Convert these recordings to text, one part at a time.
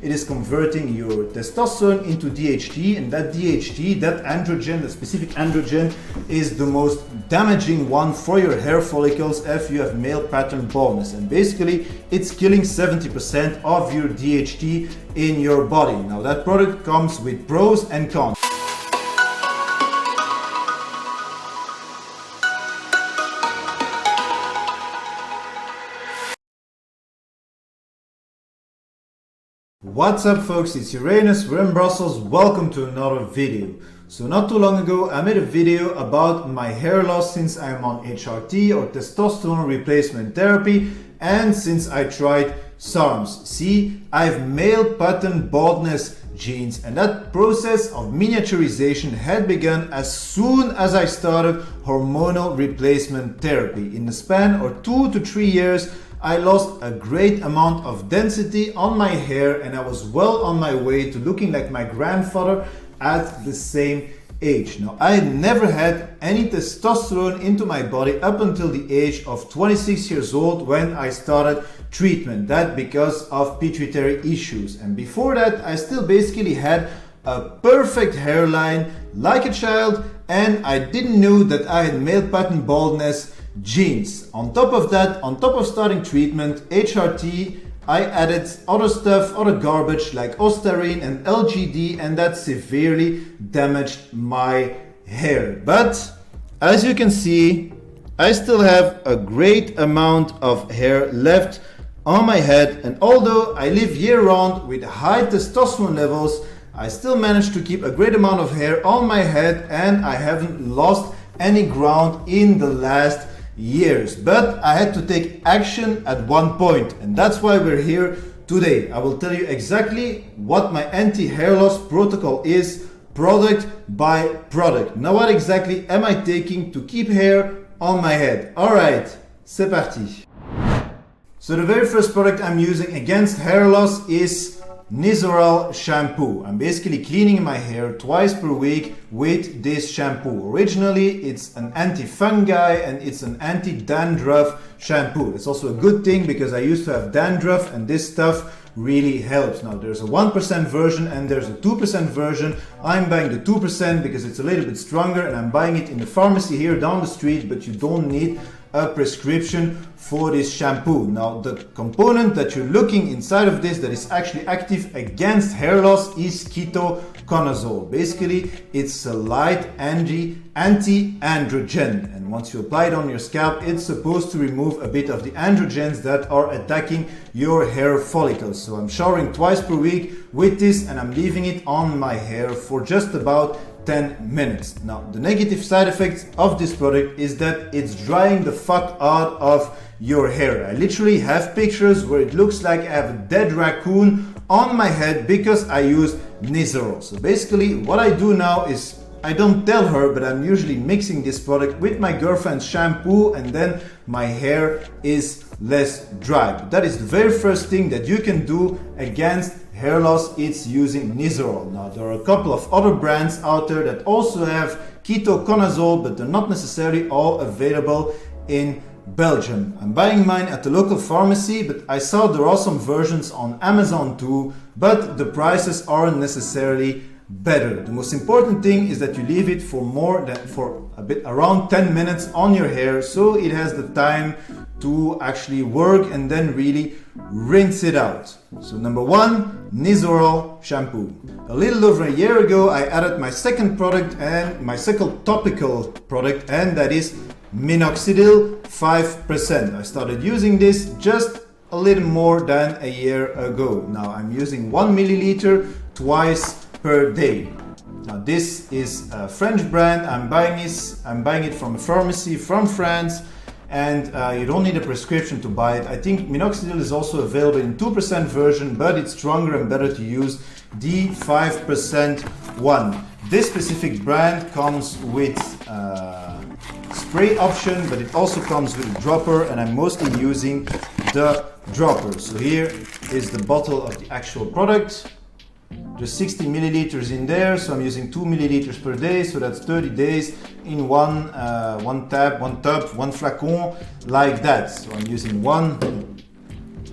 it is converting your testosterone into DHT, and that DHT, that androgen, the specific androgen, is the most damaging one for your hair follicles if you have male pattern baldness. And basically, it's killing 70% of your DHT in your body. Now, that product comes with pros and cons. What's up folks, it's Uranus, we're in Brussels, welcome to another video. So not too long ago I made a video about my hair loss since I'm on HRT or testosterone replacement therapy and since I tried SARMS. See, I have male pattern baldness genes, and that process of miniaturization had begun as soon as I started hormonal replacement therapy. In the span of 2 to 3 years I lost a great amount of density on my hair and I was well on my way to looking like my grandfather at the same age. Now, I had never had any testosterone into my body up until the age of 26 years old when I started treatment. That because of pituitary issues. And before that, I still basically had a perfect hairline like a child, and I didn't know that I had male pattern baldness genes. On top of that, on top of starting treatment, HRT, I added other stuff, other garbage like ostarine and LGD, and that severely damaged my hair. But as you can see, I still have a great amount of hair left on my head, and although I live year-round with high testosterone levels, I still managed to keep a great amount of hair on my head and I haven't lost any ground in the last years. But I had to take action at one point, and that's why we're here today. I will tell you exactly what my anti-hair loss protocol is, product by product. Now, what exactly am I taking to keep hair on my head? Alright, c'est parti. So the very first product I'm using against hair loss is Nizoral shampoo. I'm basically cleaning my hair twice per week with this shampoo. Originally, it's an anti-fungi and it's an anti-dandruff shampoo. It's also a good thing because I used to have dandruff and this stuff really helps. Now, there's a 1% version and there's a 2% version. I'm buying the 2% because it's a little bit stronger, and I'm buying it in the pharmacy here down the street, but you don't need a prescription for this shampoo. Now, the component that you're looking inside of this that is actually active against hair loss is ketoconazole. Basically, it's a light anti-androgen, and once you apply it on your scalp, it's supposed to remove a bit of the androgens that are attacking your hair follicles. So I'm showering twice per week with this, and I'm leaving it on my hair for just about 10 minutes. Now, the negative side effects of this product is that it's drying the fuck out of your hair. I literally have pictures where it looks like I have a dead raccoon on my head because I use Nizoral. So basically what I do now is, I don't tell her, but I'm usually mixing this product with my girlfriend's shampoo, and then my hair is less dry. But that is the very first thing that you can do against hair loss. It's using Nizoral. Now, there are a couple of other brands out there that also have ketoconazole, but they're not necessarily all available in Belgium. I'm buying mine at the local pharmacy, but I saw there are some versions on Amazon too, but the prices aren't necessarily better. The most important thing is that you leave it for around 10 minutes on your hair, so it has the time to actually work, and then really rinse it out. So number one, Nizoral shampoo. A little over a year ago, I added my second product and my second topical product, and that is Minoxidil 5%. I started using this just a little more than a year ago. Now I'm using 1 milliliter twice per day. Now this is a French brand. I'm buying it from a pharmacy from France, and you don't need a prescription to buy it. I think Minoxidil is also available in 2% version, but it's stronger and better to use the 5% one. This specific brand comes with spray option, but it also comes with a dropper, and I'm mostly using the dropper. So here is the bottle of the actual product. There's 60 milliliters in there, so I'm using 2 milliliters per day, so that's 30 days in one tub, one flacon, like that. So I'm using one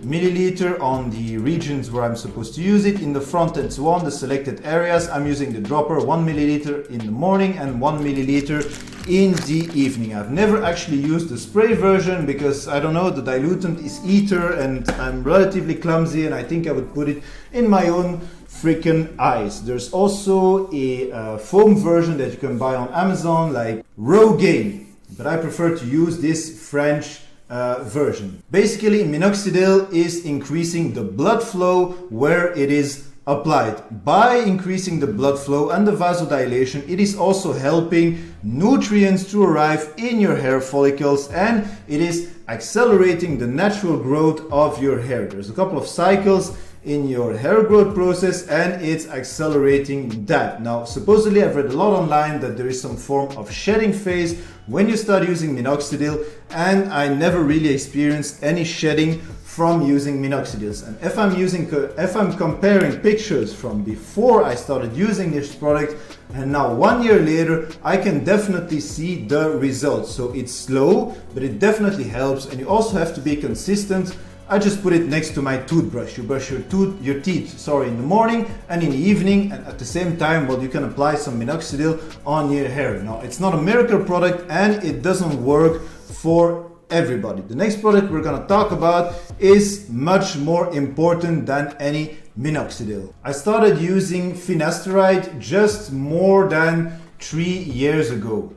milliliter on the regions where I'm supposed to use it. In the front and so on, the selected areas, I'm using the dropper, 1 milliliter in the morning and 1 milliliter in the evening. I've never actually used the spray version because I don't know, the dilutant is ether and I'm relatively clumsy, and I think I would put it in my own freaking eyes. There's also a foam version that you can buy on Amazon, like Rogaine, but I prefer to use this French version. Basically, Minoxidil is increasing the blood flow where it is applied. By increasing the blood flow and the vasodilation, it is also helping nutrients to arrive in your hair follicles, and it is accelerating the natural growth of your hair. There's a couple of cycles in your hair growth process and it's accelerating that. Now, supposedly I've read a lot online that there is some form of shedding phase when you start using Minoxidil, and I never really experienced any shedding from using Minoxidils. And if I'm comparing pictures from before I started using this product and now 1 year later, I can definitely see the results. So it's slow, but it definitely helps, and you also have to be consistent. I just put it next to my toothbrush. You brush your teeth in the morning and in the evening, and at the same time, well, you can apply some Minoxidil on your hair. Now, it's not a miracle product and it doesn't work for everybody. The next product we're gonna talk about is much more important than any Minoxidil. I started using Finasteride just more than 3 years ago.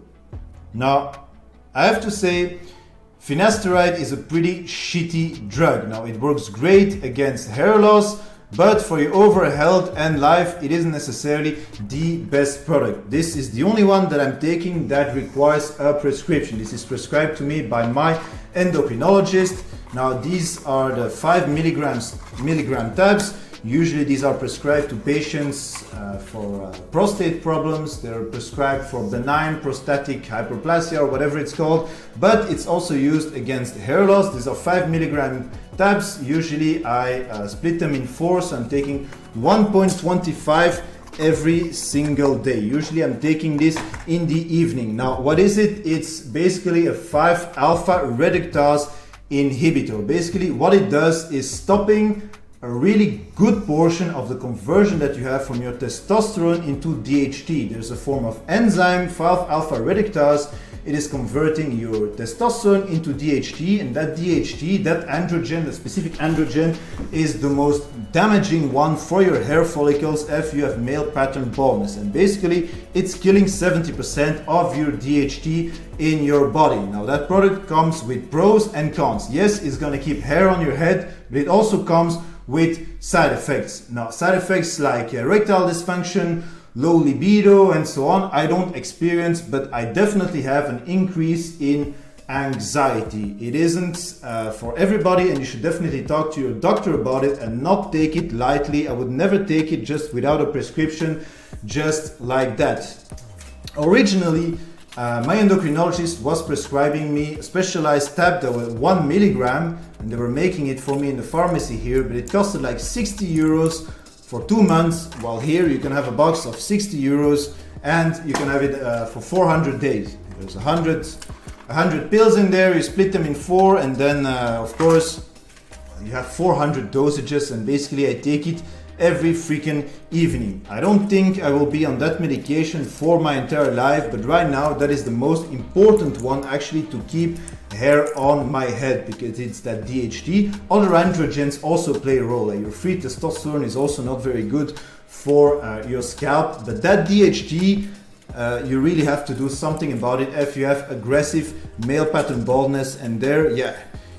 Now, I have to say, Finasteride is a pretty shitty drug. Now, it works great against hair loss, but for your overall health and life, it isn't necessarily the best product. This is the only one that I'm taking that requires a prescription. This is prescribed to me by my endocrinologist. Now, these are the 5 milligram tabs. Usually these are prescribed to patients for prostate problems. They're prescribed for benign prostatic hyperplasia or whatever it's called, but it's also used against hair loss. These are 5 milligram tabs. Usually I split them in 4, so I'm taking 1.25 every single day. Usually I'm taking this in the evening. Now, what is it? It's basically a 5-alpha reductase inhibitor. Basically what it does is stopping a really good portion of the conversion that you have from your testosterone into DHT. There's a form of enzyme, 5-alpha reductase. It is converting your testosterone into DHT, and that DHT, that androgen, the specific androgen, is the most damaging one for your hair follicles if you have male pattern baldness. And basically, it's killing 70% of your DHT in your body. Now, that product comes with pros and cons. Yes, it's gonna keep hair on your head, but it also comes with side effects. Now, side effects like erectile dysfunction, low libido, and so on, I don't experience, but I definitely have an increase in anxiety. It isn't for everybody, and you should definitely talk to your doctor about it and not take it lightly. I would never take it just without a prescription, just like that. Originally, my endocrinologist was prescribing me a specialized tab that was 1 milligram, and they were making it for me in the pharmacy here, but it costed like 60 euros for 2 months, while here you can have a box of 60 euros and you can have it for 400 days. There's 100 pills in there, you split them in 4, and then of course you have 400 dosages, and basically I take it every freaking evening. I don't think I will be on that medication for my entire life, but right now that is the most important one actually, to keep hair on my head, because it's that DHT. Other androgens also play a role. Like your free testosterone is also not very good for your scalp, but that DHT, you really have to do something about it if you have aggressive male pattern baldness. And there, yeah,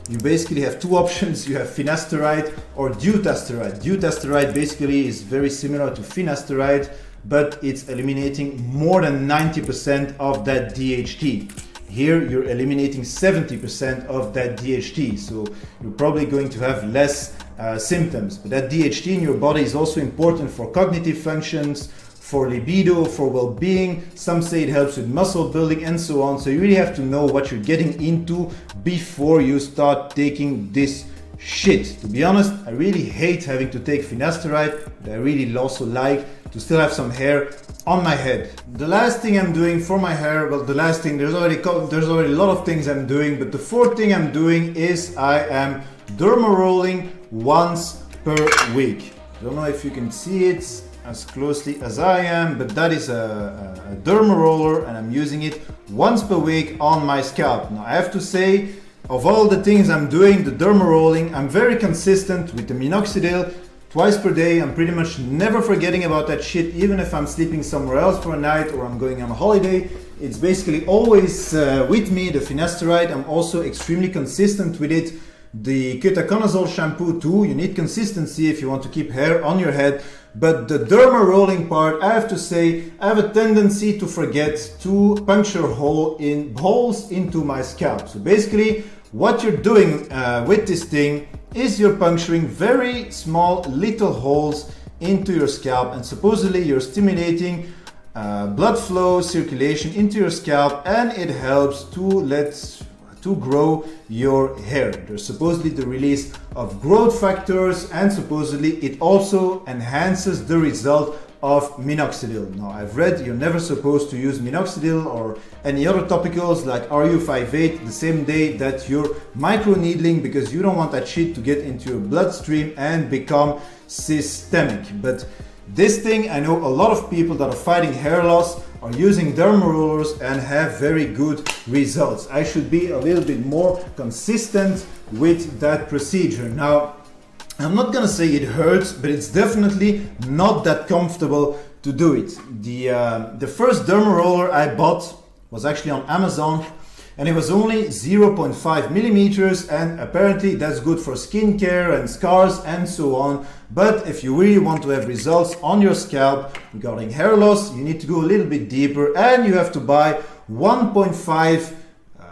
you basically have 2 options. You have Finasteride or Dutasteride. Dutasteride basically is very similar to Finasteride, but it's eliminating more than 90% of that DHT. Here you're eliminating 70% of that DHT, so you're probably going to have less symptoms. But that DHT in your body is also important for cognitive functions, for libido, for well-being. Some say it helps with muscle building and so on. So you really have to know what you're getting into before you start taking this shit. To be honest, I really hate having to take Finasteride, but I really also like to still have some hair on my head. The last thing I'm doing for my hair, well, there's already a lot of things I'm doing, but the 4th thing I'm doing is I am derma rolling once per week. Don't know if you can see it as closely as I am, but that is a derma roller, and I'm using it once per week on my scalp. Now I have to say, of all the things I'm doing, the derma rolling, I'm very consistent with the Minoxidil twice per day. I'm pretty much never forgetting about that shit, even if I'm sleeping somewhere else for a night or I'm going on a holiday. It's basically always with me. The Finasteride, I'm also extremely consistent with it. The ketoconazole shampoo too, you need consistency if you want to keep hair on your head. But the derma rolling part, I have to say, I have a tendency to forget to puncture holes into my scalp. So basically, what you're doing with this thing is you're puncturing very small little holes into your scalp, and supposedly you're stimulating blood flow, circulation into your scalp, and it helps to grow your hair. There's supposedly the release of growth factors, and supposedly it also enhances the result of Minoxidil. Now I've read you're never supposed to use Minoxidil or any other topicals like RU58 the same day that you're microneedling, because you don't want that shit to get into your bloodstream and become systemic. But this thing, I know a lot of people that are fighting hair loss are using derma rollers and have very good results. I should be a little bit more consistent with that procedure. Now, I'm not gonna say it hurts, but it's definitely not that comfortable to do it. The first derma roller I bought was actually on Amazon, and it was only 0.5 millimeters, and apparently that's good for skincare and scars and so on. But if you really want to have results on your scalp regarding hair loss, you need to go a little bit deeper, and you have to buy 1.5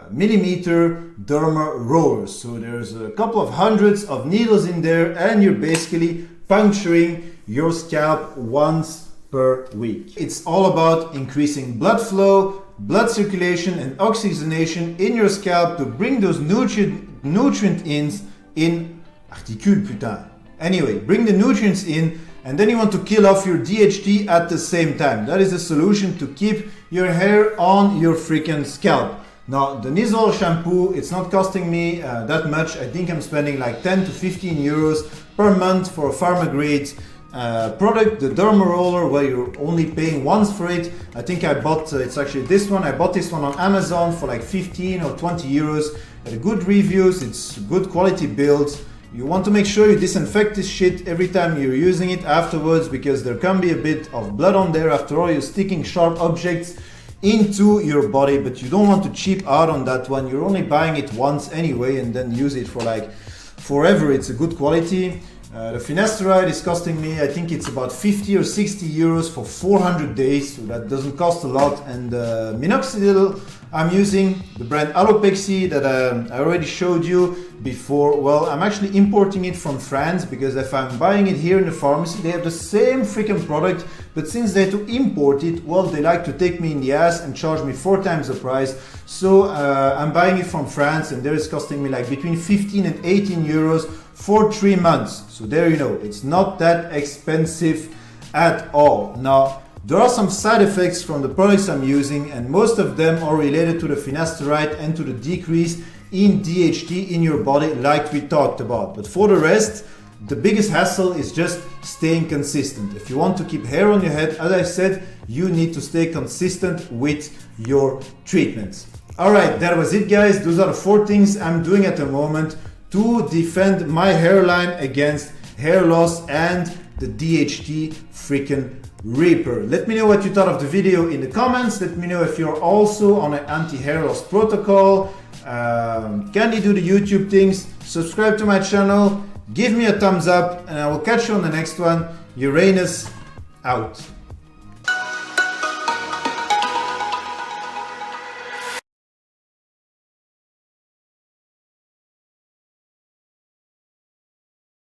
millimeter derma rollers. So there's a couple of hundreds of needles in there, and you're basically puncturing your scalp once per week. It's all about increasing blood flow, blood circulation and oxygenation in your scalp to bring those nutrient in articule, putain. Anyway, bring the nutrients in, and then you want to kill off your DHT at the same time. That is the solution to keep your hair on your freaking scalp. Now, the Nisol shampoo, it's not costing me that much. I think I'm spending like 10 to 15 euros per month for a pharma grade product. The derma roller, where you're only paying once for it. I think I bought, it's actually this one. I bought this one on Amazon for like 15 or 20 euros. Good reviews, it's good quality build. You want to make sure you disinfect this shit every time you're using it afterwards, because there can be a bit of blood on there. After all, you're sticking sharp objects into your body, but you don't want to cheap out on that one. You're only buying it once anyway, and then use it for like forever. It's a good quality. The Finasteride is costing me, I think it's about 50 or 60 euros for 400 days, so that doesn't cost a lot. And Minoxidil, I'm using the brand Alopexy that I already showed you before. Well, I'm actually importing it from France, because if I'm buying it here in the pharmacy, they have the same freaking product, but since they had to import it, well, they like to take me in the ass and charge me 4 times the price. So I'm buying it from France, and there it's costing me like between 15 and 18 euros for 3 months. So there you know, it's not that expensive at all. Now, there are some side effects from the products I'm using, and most of them are related to the Finasteride and to the decrease in DHT in your body, like we talked about. But for the rest, the biggest hassle is just staying consistent. If you want to keep hair on your head, as I said, you need to stay consistent with your treatments. Alright, that was it, guys. Those are the 4 things I'm doing at the moment to defend my hairline against hair loss and the DHT freaking Reaper. Let me know what you thought of the video in the comments. Let me know if you're also on an anti-hair loss protocol. Can you do the YouTube things? Subscribe to my channel, give me a thumbs up, and I will catch you on the next one. Uranus out.